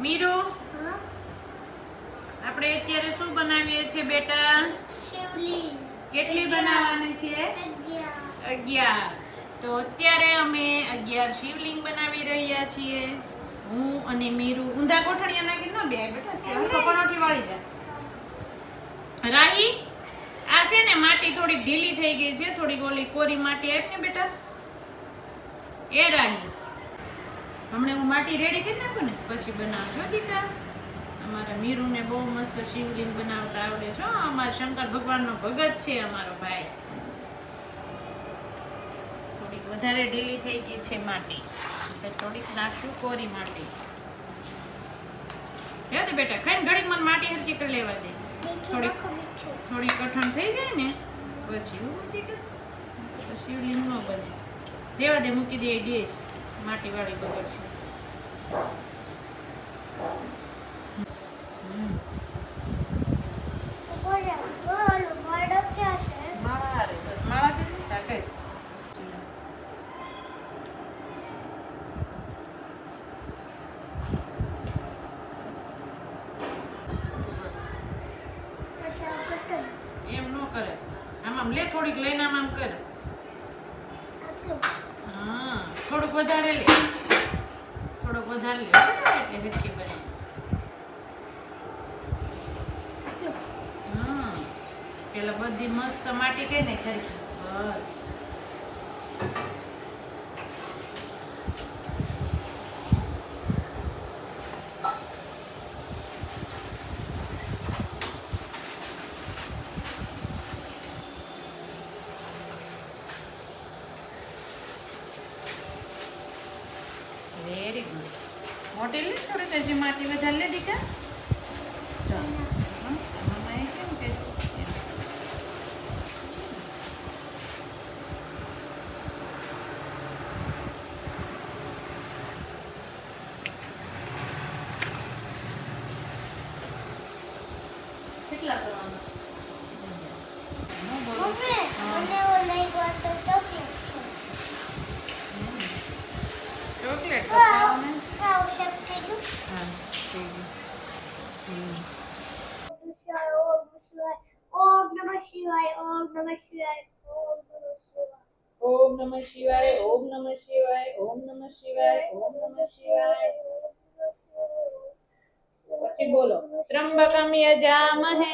મીરુ આપણે અત્યારે શું બનાવીએ છીએ બેટા? શિવલિંગ. કેટલી બનાવવાની છે? 11. તો અત્યારે અમે 11 શિવલિંગ બનાવી રહ્યા છીએ. હું અને મીરુ ઊંધા ગોઠણિયા નાખી ન બે બેટા, હરખો પરોઠી વાળી જાય. રાહી, આ છે ને માટી થોડી ઢીલી થઈ ગઈ છે, થોડી ઓલી કોરી માટી આપ ને બેટા. એ રાહી, હમણાં હું માટી રેડી કરી નાખું ને પછી બનાવજો દીકા. અમારા મીરુને બહુ મસ્ત શિવલિંગ બનાવતા આવડે છે. અમારા શંકર ભગવાનનો ભગત છે અમારો ભાઈ. થોડીક વધારે ઢીલી થઈ ગઈ છે માટી, એટલે થોડીક નાખશું કોરી માટી. હે બેટા, ખાઈને ઘડીક મને માટી હરકી કરી લેવા દે. થોડી કઠણ થઈ જાય ને પછી શિવલિંગ નો બને. દેવા દે, મૂકી દે ડીશ. માટી વાળી બગડશે. એમ નો કરે, આમ લે થોડીક લઈને આમ કરે. હા, થોડુંક વધારે લે, થોડુંક વધારે લે એટલે હરખી બને. હા, પેલા બધી મસ્ત માટી કઈ ને ખરી. બસ વેરી ગુડ. મોટી લે થોડીક, હજી માટી વધારે લે દીકા. ચાલો, મામા એ કેમ કે કેટલા કરવાના? ચોકલેટ ઓમ નમઃ શિવાય. ઓમ નમઃ શિવાય. ઓમ નમઃ શિવાય. ઓમ નમઃ શિવાય. ઓમ નમઃ શિવાય. ઓમ નમઃ શિવાય. પછી બોલો, ત્રંબકમ યજામહે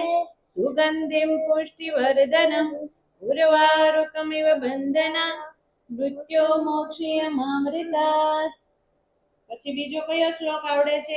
સુગંધિમ પુષ્ટિવર્ધનમ ઉર્વારુકમિવ બંધના મૃત્યો મોક્ષયમામૃતાत्. પછી બીજો કયો શ્લોક આવડે છે?